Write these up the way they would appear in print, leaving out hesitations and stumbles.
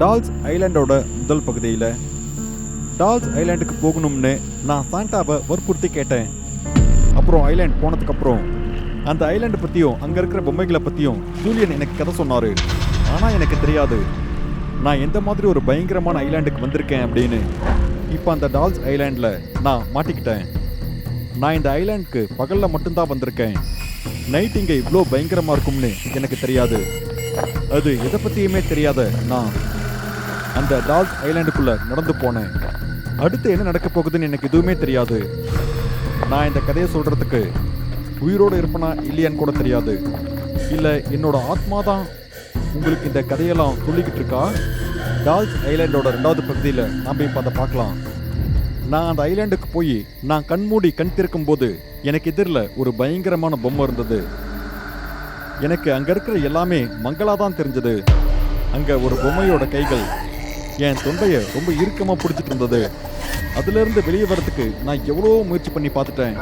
Dolls ஐலாண்டோட முதல் பகுதியில் dolls ஐலாண்டுக்கு போகணும்னு நான் சாண்டாவை வற்புறுத்தி கேட்டேன். அப்புறம் ஐலாண்ட் போனதுக்கப்புறம் அந்த ஐலாண்டு பற்றியும் அங்கே இருக்கிற பொம்மைகளை பற்றியும் ஜூலியன் எனக்கு கதை சொன்னார். ஆனால் எனக்கு தெரியாது நான் எந்த மாதிரி ஒரு பயங்கரமான ஐலாண்டுக்கு வந்திருக்கேன் அப்படின்னு. இப்போ அந்த டால்ஸ் ஐலாண்டில் நான் மாட்டிக்கிட்டேன். நான் இந்த ஐலாண்டுக்கு பகலில் மட்டும்தான் வந்திருக்கேன். நைட் இங்கே இவ்வளோ பயங்கரமாக இருக்கும்னு எனக்கு தெரியாது. அது எதை பற்றியுமே தெரியாத நான் அந்த டால்ஸ் ஐலாண்டுக்குள்ளே நடந்து போனேன். அடுத்து என்ன நடக்க போகுதுன்னு எனக்கு எதுவுமே தெரியாது. நான் இந்த கதையை சொல்கிறதுக்கு உயிரோடு இருப்பனா இல்லையான்னு கூட தெரியாது. இல்லை என்னோட ஆத்மா தான் உங்களுக்கு இந்த கதையெல்லாம் சொல்லிக்கிட்டு இருக்கா. டால்ஸ் ஐலாண்டோட 2வது பகுதியில் நாம் இப்போ அதை பார்க்கலாம். நான் அந்த ஐலாண்டுக்கு போய் நான் கண்மூடி கண் திறக்கும் போது எனக்கு எதிரில் ஒரு பயங்கரமான பொம்மை இருந்தது. எனக்கு அங்கே இருக்கிற எல்லாமே மங்களாக தான் தெரிஞ்சது. அங்கே ஒரு பொம்மையோட கைகள் என் தொண்டையை ரொம்ப இறுக்கமாக பிடிச்சிட்டு இருந்தது. அதுலேருந்து வெளியே வரதுக்கு நான் எவ்வளோ முயற்சி பண்ணி பார்த்துட்டேன்.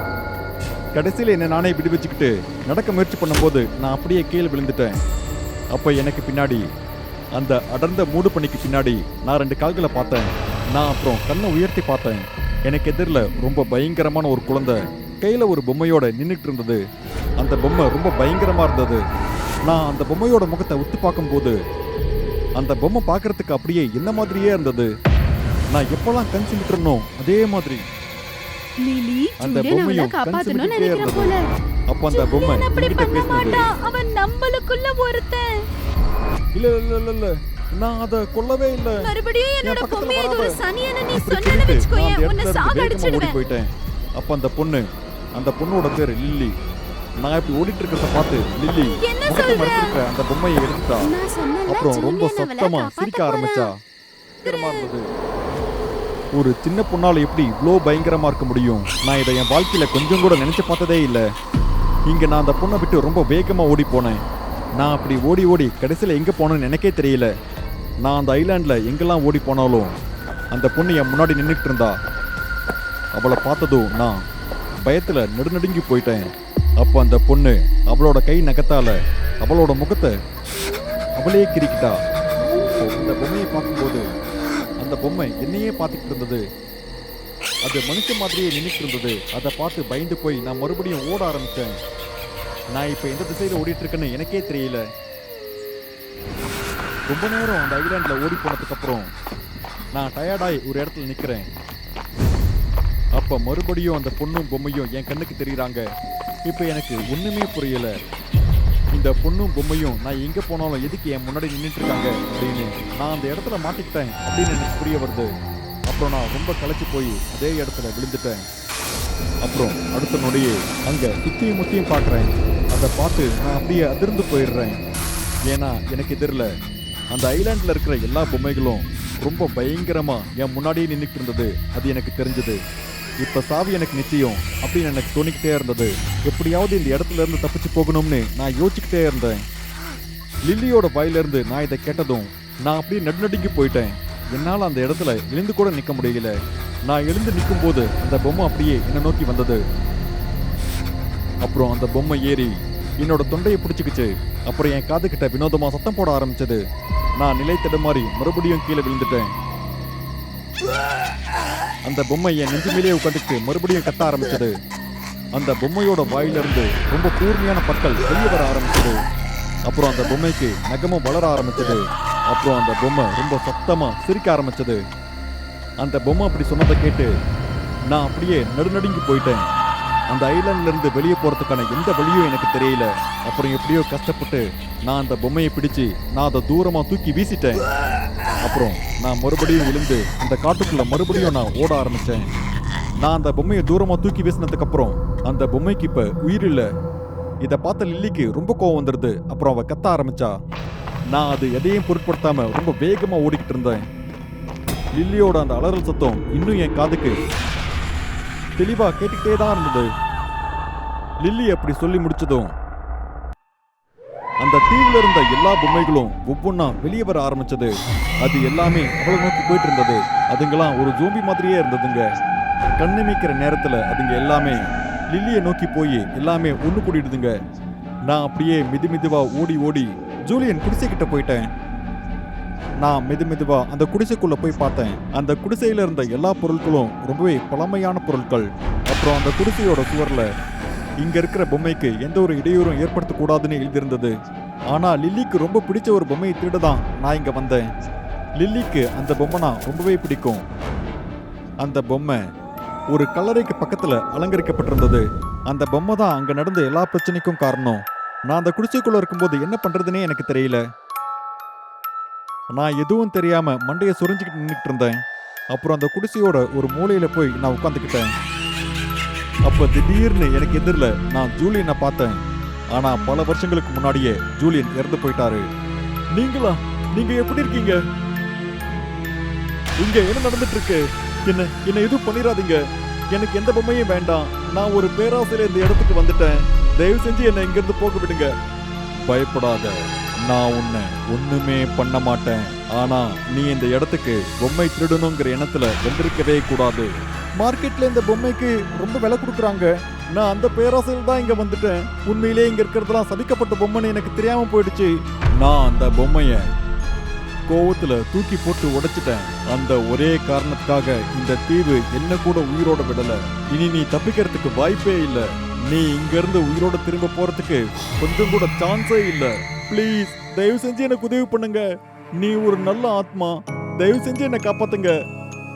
கடைசியில் என்னை நானே விடுவிச்சுக்கிட்டு நடக்க முயற்சி பண்ணும்போது நான் அப்படியே கீழே விழுந்துட்டேன். அப்போ எனக்கு பின்னாடி அந்த அடர்ந்த மூடு பனிக்கு பின்னாடி நான் 2 கால்களை பார்த்தேன். நான் அப்புறம் கண்ணை உயர்த்தி பார்த்தேன். எனக்கு எதிரில் ரொம்ப பயங்கரமான ஒரு குழந்தை கையில் ஒரு பொம்மையோட நின்றுட்டு இருந்தது. அந்த பொம்மை ரொம்ப பயங்கரமாக இருந்தது. நான் அந்த பொம்மையோட முகத்தை உத்து பார்க்கும்போது அந்த பொம்மை பார்க்கறதுக்கு அப்படியே என்ன மாதிரியே இருந்தது. நான் எப்பெல்லாம் கண் சிமிட்டுறனோ அதே மாதிரி அந்த பொம்மையும் கண் சிமிட்டிட்டே இருந்தது. அப்போ அந்த பொம்மை என்கிட்ட பேசினது. அவன் நம்மளுக்குள்ள ஒருத்தன். இல்ல இல்ல இல்ல இல்ல நான் அத கொல்லவே இல்ல. மறுபடியும் என்னோட பொம்மையை இது ஒரு சனியன நீ சொன்னேன்னு வெச்சுக்கோயேன், உன்னை சாகடிச்சிடுவேன். போயிட்டேன். அப்ப அந்த பொண்ணோட பேர் லில்லி. நான் இப்படி ஓடிட்டு இருக்கிறத பார்த்து லில்லி என்ன சொல்ற? அந்த பொம்மையை எடுத்துட்டா. அப்புறம் ரொம்ப சத்தமா சிரிக்க ஆரம்பிச்சா. பயங்கரமா இருந்தது. ஒரு சின்ன பொண்ணால எப்படி இவ்வளோ பயங்கரமா இருக்க முடியும்? நான் இதை என் வாழ்க்கையில கொஞ்சம் கூட நினைச்சு பார்த்ததே இல்லை. இங்க நான் அந்த பொண்ணை விட்டு ரொம்ப வேகமா ஓடி போனேன். நான் அப்படி ஓடி ஓடி கடைசியில் எங்கே போனேன்னு எனக்கே தெரியல. நான் அந்த ஐலாண்டில் எங்கெல்லாம் ஓடி போனாலும் அந்த பொண்ணு என் முன்னாடி நின்றுட்டு இருந்தா. அவளை பார்த்ததும் நான் பயத்தில் நடுநடுங்கி போயிட்டேன். அப்போ அந்த பொண்ணு அவளோட கை நகத்தால அவளோட முகத்தை அவளே கிரிக்கிட்டா. அந்த பொம்மையை பார்க்கும்போது அந்த பொம்மை என்னையே பார்த்துக்கிட்டு இருந்தது. அது மனுஷ மாதிரியே நின்றுட்டு இருந்தது. அதை பார்த்து பயந்து போய் நான் மறுபடியும் ஓட ஆரம்பித்தேன். நான் இப்போ எந்த திசையில் ஓடிட்டு இருக்கேன்னு எனக்கே தெரியல. ரொம்ப நேரம் அந்த ஐலாண்டில் ஓடி போனதுக்கப்புறம் நான் டயர்டாகி ஒரு இடத்துல நிற்கிறேன். அப்போ மறுபடியும் அந்த பொண்ணும் பொம்மையும் என் கண்ணுக்கு தெரியுறாங்க. இப்போ எனக்கு ஒன்றுமே புரியலை. இந்த பொண்ணும் பொம்மையும் நான் எங்கே போனாலும் எதுக்கு என் முன்னாடி நின்றுட்டு இருக்காங்க அப்படின்னு. நான் அந்த இடத்துல மாட்டிக்கிட்டேன் அப்படின்னு எனக்கு புரிய வருது. அப்புறம் நான் ரொம்ப களைச்சி போய் அதே இடத்துல விழுந்துட்டேன். அப்புறம் அடுத்த நொடியே அங்கே சுற்றியும் முத்தியும் பார்க்குறேன். அதை பார்த்து நான் அப்படியே அதிர்ந்து போயிடுறேன். ஏன்னா எனக்கு எதிரில் அந்த ஐலாண்டில் இருக்கிற எல்லா பொம்மைகளும் ரொம்ப பயங்கரமாக என் முன்னாடியே நின்றுட்டு இருந்தது. அது எனக்கு தெரிஞ்சது. இப்போ சாவி எனக்கு நிச்சயம் அப்படின்னு எனக்கு தோணிக்கிட்டே இருந்தது. எப்படியாவது இந்த இடத்துல இருந்து தப்பிச்சு போகணும்னு நான் யோசிச்சுக்கிட்டே இருந்தேன். லில்லியோட வாயிலிருந்து நான் இதை கேட்டதும் நான் அப்படியே நடுநடுங்கி போயிட்டேன். என்னால் அந்த இடத்துல எழுந்து கூட நிற்க முடியல. நான் எழுந்து நிற்கும் போது அந்த பொம்மை அப்படியே என்னை நோக்கி வந்தது. அப்புறம் அந்த பொம்மை ஏறி என்னோட தொண்டையை பிடிச்சிக்கிச்சு. அப்புறம் என் காது கிட்ட வினோதமா சத்தம் போட ஆரம்பிச்சது. நான் நிலை தடுமாறி மறுபடியும் கீழே விழுந்துட்டேன். அந்த பொம்மை என் நெஞ்சு மேலே உட்காந்துட்டு மறுபடியும் கத்த ஆரம்பிச்சது. அந்த பொம்மையோட வாயிலிருந்து ரொம்ப கூர்மையான பற்கள் வெளியே வர ஆரம்பிச்சது. அப்புறம் அந்த பொம்மைக்கு நகமும் வளர ஆரம்பிச்சது. அப்புறம் அந்த பொம்மை ரொம்ப சத்தமா சிரிக்க ஆரம்பிச்சது. அந்த பொம்மை அப்படி சொன்னதை கேட்டு நான் அப்படியே நடுநடுங்கி போயிட்டேன். அந்த ஐலாண்ட்ல இருந்து வெளியே போறதுக்கான எந்த வழியும் எனக்கு தெரியல. அப்புறம் எப்படியோ கஷ்டப்பட்டு நான் அந்த பொம்மையை பிடிச்சு நான் அதை தூரமா தூக்கி வீசிட்டேன். அப்புறம் நான் மறுபடியும் விழுந்து அந்த காட்டுக்குள்ள மறுபடியும் நான் ஓட ஆரம்பிச்சேன். நான் அந்த பொம்மையை தூரமா தூக்கி வீசினதுக்கு அப்புறம் அந்த பொம்மைக்கு இப்ப உயிர் இல்லை. இதை பார்த்த லில்லிக்கு ரொம்ப கோவம் வந்துடுது. அப்புறம் அவ கத்த ஆரம்பிச்சா. நான் அது எதையும் பொருட்படுத்தாம ரொம்ப வேகமா ஓடிக்கிட்டு இருந்தேன். லில்லியோட அந்த அலறல் சத்தம் இன்னும் என் காதுக்கு தெளிவா கேட்டுக்கிட்டே தான் இருந்தது. லில்லி அப்படி சொல்லி முடிச்சதும் அந்த தீவுல இருந்த எல்லா பொம்மைகளும் ஒவ்வொன்னா வெளியே வர ஆரம்பிச்சது. அது எல்லாமே அவளை நோக்கி போயிட்டு இருந்தது. அதுங்கெல்லாம் ஒரு ஜோம்பி மாதிரியே இருந்ததுங்க. கண்ணிமைக்கிற நேரத்துல அதுங்க எல்லாமே லில்லியை நோக்கி போய் எல்லாமே ஒண்ணு கூடிடுதுங்க. நான் அப்படியே மிதி மிதுவா ஓடி ஓடி ஜூலியன் குடிசைக்கிட்ட போயிட்டேன். நான் மெதுவா அந்த குடிசைக்குள்ள போய் பார்த்தேன். அந்த குடிசையில இருந்த எல்லா பொருட்களும் ரொம்பவே பழமையான பொருட்கள். அப்புறம் அந்த குடிசையோட சுவர்ல இங்க இருக்கிற பொம்மைக்கு எந்த ஒரு இடையூறும் ஏற்படுத்தக்கூடாதுன்னு எழுதியிருந்தது. ஆனா லில்லிக்கு ரொம்ப பிடிச்ச ஒரு பொம்மையை திருட தான் நான் இங்க வந்தேன். லில்லிக்கு அந்த பொம்மைனா ரொம்பவே பிடிக்கும். அந்த பொம்மை ஒரு கல்லறைக்கு பக்கத்துல அலங்கரிக்கப்பட்டிருந்தது. அந்த பொம்மை தான் அங்க நடந்த எல்லா பிரச்சனைக்கும் காரணம். நான் அந்த குடிசைக்குள்ள இருக்கும்போது என்ன பண்றதுன்னே எனக்கு தெரியல. நான் எதுவும் தெரியாம மண்டையை சுரிஞ்சுக்கிட்டு நின்றுட்டு இருந்தேன். அப்புறம் அந்த குடிசையோட ஒரு மூலையில போய் நான் உட்காந்துக்கிட்டேன். அப்ப திடீர்னு எனக்கு எதிரில் நான் ஜூலியனை பார்த்தேன். ஆனா பல வருஷங்களுக்கு முன்னாடியே ஜூலியன் இறந்து போயிட்டாரு. நீங்களா? நீங்க எப்படி இருக்கீங்க? இங்க என்ன நடந்துட்டு இருக்கு? என்ன எதுவும் பண்ணிடாதீங்க. எனக்கு எந்த பொம்மையும் வேண்டாம். நான் ஒரு பேராசையில இந்த இடத்துக்கு வந்துட்டேன். தயவு செஞ்சு என்னை இங்கிருந்து போக விடுங்க. பயப்படாத, நான் உன்னை ஒண்ணுமே பண்ண மாட்டேன். ஆனா நீ இந்த இடத்துக்கு பொம்மை திருடணுங்கிற எண்ணத்துல வந்திருக்கவே கூடாது. மார்க்கெட்ல இந்த பொம்மைக்கு ரொம்ப விலை கொடுக்குறாங்க. நான் அந்த பேராசையில் தான் இங்க வந்துட்டேன். உண்மையிலேயே இங்க இருக்கிறதெல்லாம் சதிக்கப்பட்ட பொம்மைன்னு எனக்கு தெரியாம போயிடுச்சு. நான் அந்த பொம்மைய கோவத்துல தூக்கி போட்டு உடைச்சிட்டேன். அந்த ஒரே காரணத்துக்காக இந்த தீவு என்ன கூட உயிரோட விடல. இனி நீ தப்பிக்கிறதுக்கு வாய்ப்பே இல்ல. நீ இங்க இருந்து உயிரோட திரும்ப போறதுக்கு கொஞ்சம் கூட சான்ஸே இல்ல. ப்ளீஸ் தயவு செஞ்சு எனக்கு உதவி பண்ணுங்க. நீ ஒரு நல்ல ஆத்மா. தயவு செஞ்சு என்னை காப்பாத்துங்க.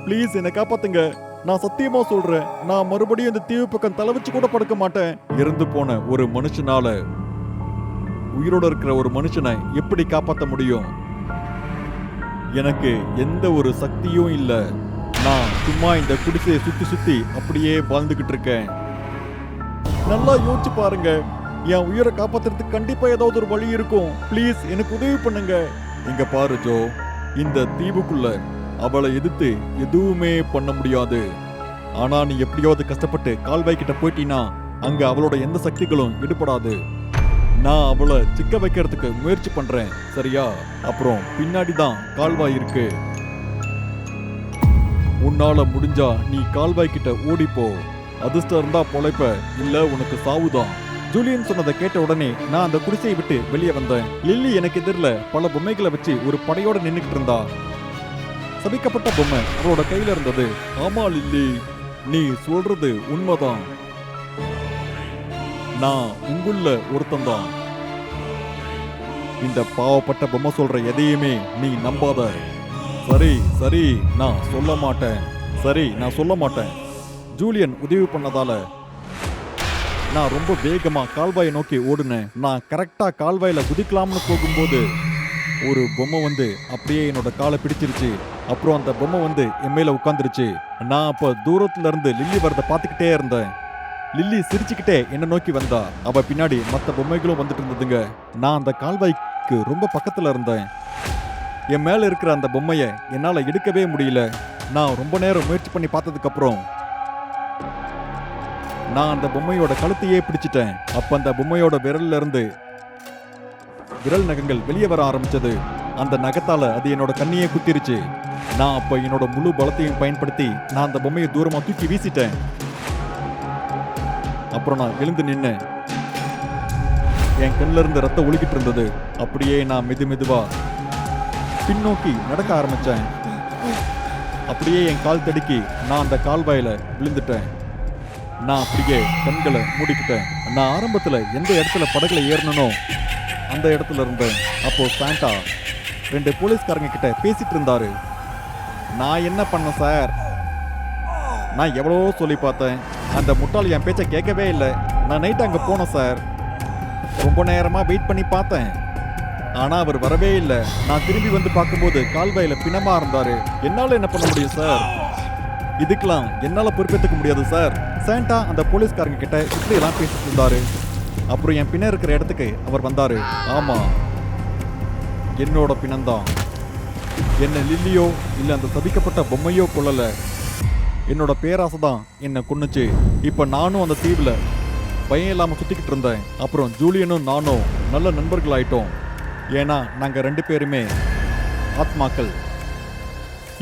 ப்ளீஸ் என்னை காப்பாத்துங்க. நான் சத்தியமா சொல்றேன், நான் மறுபடியும் இந்த தீவு பக்கம் தலை வச்சு கூட படுக்க மாட்டேன். இறந்து போன ஒரு மனுஷனால உயிரோட இருக்கிற ஒரு மனுஷனை எப்படி காப்பாற்ற முடியும்? எனக்கு எந்த ஒரு சக்தியும் இல்ல. நான் சும்மா இந்த குடிசையை சுத்தி சுத்தி அப்படியே வாழ்ந்துகிட்டு இருக்கேன். நல்லா யோசிச்சு பாருங்க. என் உயிரை காப்பாத்துறதுக்கு கண்டிப்பா ஏதாவது ஒரு வழி இருக்கும். ப்ளீஸ் எனக்கு உதவி பண்ணுங்க. இங்க பாரு ஜோ, இந்த தீவுக்குள்ள அவளை எதிர்த்து எதுவுமே பண்ண முடியாது. ஆனா நீ எப்படியாவது கஷ்டப்பட்டு கால்வாய் கிட்ட போயிட்டீனா அங்க அவளோட எந்த சக்திகளும் ஈடுபடாது. நான் அவளை சிக்க வைக்கிறதுக்கு முயற்சி பண்றேன், சரியா? அப்புறம் பின்னாடி தான் கால்வாய் இருக்கு. உன்னால முடிஞ்சா நீ கால்வாய் கிட்ட ஓடிப்போ. அதிர்ஷ்டம் இருந்தா பொழைப்ப, இல்ல உனக்கு சாவுதான். ஜூலியன் சொன்னதை கேட்ட உடனே நான் அந்த குடிசையை விட்டு வெளியே வந்தேன். லில்லி எனக்கு எதிரில் பல பொம்மைகளை வச்சு ஒரு படையோட நின்னுக்கிட்டு இருந்தா. சபிக்கப்பட்ட பொம்மை அவளோட கையில இருந்தது. ஆமா லில்லி, நீ சொல்றது உண்மைதான். நான் உங்குள்ள ஒருத்தன்தான். இந்த பாவப்பட்ட பொம்மை சொல்ற எதையுமே நீ நம்பாத. சரி சரி, நான் சொல்ல மாட்டேன். சரி, நான் சொல்ல மாட்டேன். ஜூலியன் உதவி பண்ணதால நான் ரொம்ப வேகமா கால்வாயை நோக்கி ஓடுனேன். நான் கரெக்டா கால்வாயில குதிக்கலாம்னு போகும்போது ஒரு பொம்மை வந்து அப்படியே என்னோட காலை பிடிச்சிருச்சு. அப்புறம் அந்த பொம்மை வந்து என் மேல உட்காந்துருச்சு. நான் அப்ப தூரத்துல இருந்து லில்லி வரத பார்த்துக்கிட்டே இருந்தேன். லில்லி சிரிச்சுக்கிட்டே என்ன நோக்கி வந்தா. அவ பின்னாடி மற்ற பொம்மைகளும் வந்துட்டு இருந்ததுங்க. நான் அந்த கால்வாய்க்கு ரொம்ப பக்கத்துல இருந்தேன். என் மேல இருக்கிற அந்த பொம்மைய என்னால எடுக்கவே முடியல. நான் ரொம்ப நேரம் முயற்சி பண்ணி பார்த்ததுக்கு அப்புறம் நான் அந்த பொம்மையோட கழுத்தையே பிடிச்சிட்டேன். அப்ப அந்த பொம்மையோட விரல்ல இருந்து விரல் நகங்கள் வெளியே வர ஆரம்பிச்சது. அந்த நகத்தால அது என்னோட கண்ணையே குத்திருச்சு. நான் அப்ப என்னோட முழு பலத்தையும் பயன்படுத்தி நான் அந்த பொம்மையை தூரமா தூக்கி வீசிட்டேன். அப்புறம் நான் எழுந்து நின்னு என் கண்ணில இருந்து ரத்தம் ஒழுகிட்டு இருந்தது. அப்படியே நான் மெதுவா பின்னோக்கி நடக்க ஆரம்பிச்சேன். அப்படியே என் கால் தடுக்கி நான் அந்த கால்வாயில விழுந்துட்டேன். நான் அப்படியே கண்களை மூடிக்கிட்டேன். நான் ஆரம்பத்துல எந்த இடத்துல படகுல ஏறணுனோ அந்த இடத்துல இருந்தேன். அப்போ சாண்டா 2 போலீஸ்காரங்க கிட்ட பேசிட்டு இருந்தாரு. நான் என்ன பண்ண சார்? நான் எவ்வளவோ சொல்லி பார்த்தேன். அந்த முட்டாள் என் பேச்சை கேட்கவே இல்லை. நான் நைட் அங்கே போனேன் சார். ரொம்ப நேரமாக வெயிட் பண்ணி பார்த்தேன். ஆனால் அவர் வரவே இல்லை. நான் திரும்பி வந்து பார்க்கும்போது கால்வாயில பிணமா இருந்தாரு. என்னால் என்ன பண்ண முடியும் சார்? இதுக்கெல்லாம் என்னால் பொறுப்பேற்றுக்க முடியாது சார். சாண்டா அந்த போலீஸ்காரங்க கிட்ட இப்படியெல்லாம் பேசிட்டு இருந்தாரு. அப்புறம் என் பின்ன இருக்கிற இடத்துக்கு அவர் வந்தாரு. ஆமா, என்னோட பிணம்தான். என்ன லில்லியோ இல்லை அந்த சபிக்கப்பட்ட பொம்மையோ கொள்ளல. என்னோட பேராசை தான் என்னை கொன்னுச்சு. இப்போ நானும் அந்த தீவில் பயம் இல்லாமல் சுற்றிக்கிட்டு இருந்தேன். அப்புறம் ஜூலியனும் நானும் நல்ல நண்பர்கள் ஆயிட்டோம். ஏன்னா நாங்கள் 2 பேருமே ஆத்மாக்கள்.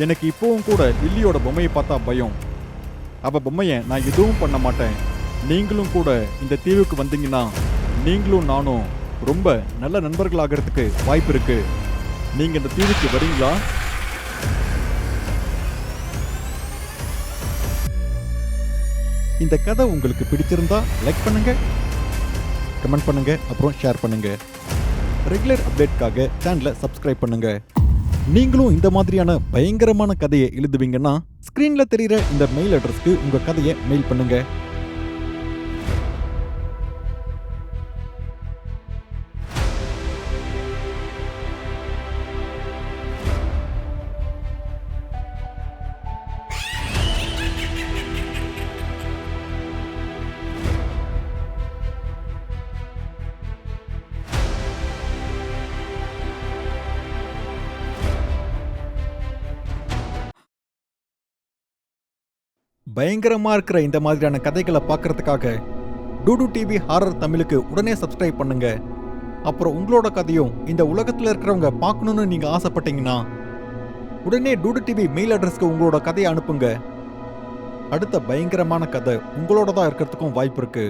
எனக்கு இப்போவும் கூட லில்லியோட பொம்மையை பார்த்தா பயம். அவ பொம்மையை நான் எதுவும் பண்ண மாட்டேன். நீங்களும் கூட இந்த தீவுக்கு வந்தீங்கன்னா நீங்களும் நானும் ரொம்ப நல்ல நண்பர்கள் ஆகிறதுக்கு வாய்ப்பு இருக்கு. நீங்க இந்த தீவுக்கு வரீங்களா? இந்த கதை உங்களுக்கு பிடிச்சிருந்தா லைக் பண்ணுங்க, கமெண்ட் பண்ணுங்க, அப்புறம் ஷேர் பண்ணுங்க. ரெகுலர் அப்டேட்காக சேனலை சப்ஸ்கிரைப் பண்ணுங்க. நீங்களும் இந்த மாதிரியான பயங்கரமான கதையை எழுதுவீங்கன்னா ஸ்கிரீன்ல தெரியுற இந்த மெயில் அட்ரஸ்க்கு உங்க கதையை மெயில் பண்ணுங்க. பயங்கரமா இருக்கிற இந்த மாதிரியான கதைகளை பார்க்கறதுக்காக டூடு டிவி ஹாரர் தமிழுக்கு உடனே சப்ஸ்கிரைப் பண்ணுங்க. அப்புறம் உங்களோட கதையும் இந்த உலகத்தில் இருக்கிறவங்க பார்க்கணும்னு நீங்க ஆசைப்பட்டீங்கன்னா உடனே டூடு டிவி மெயில் அட்ரஸ்க்கு உங்களோட கதையை அனுப்புங்க. அடுத்த பயங்கரமான கதை உங்களோட தான் இருக்கிறதுக்கும் வாய்ப்பு இருக்கு.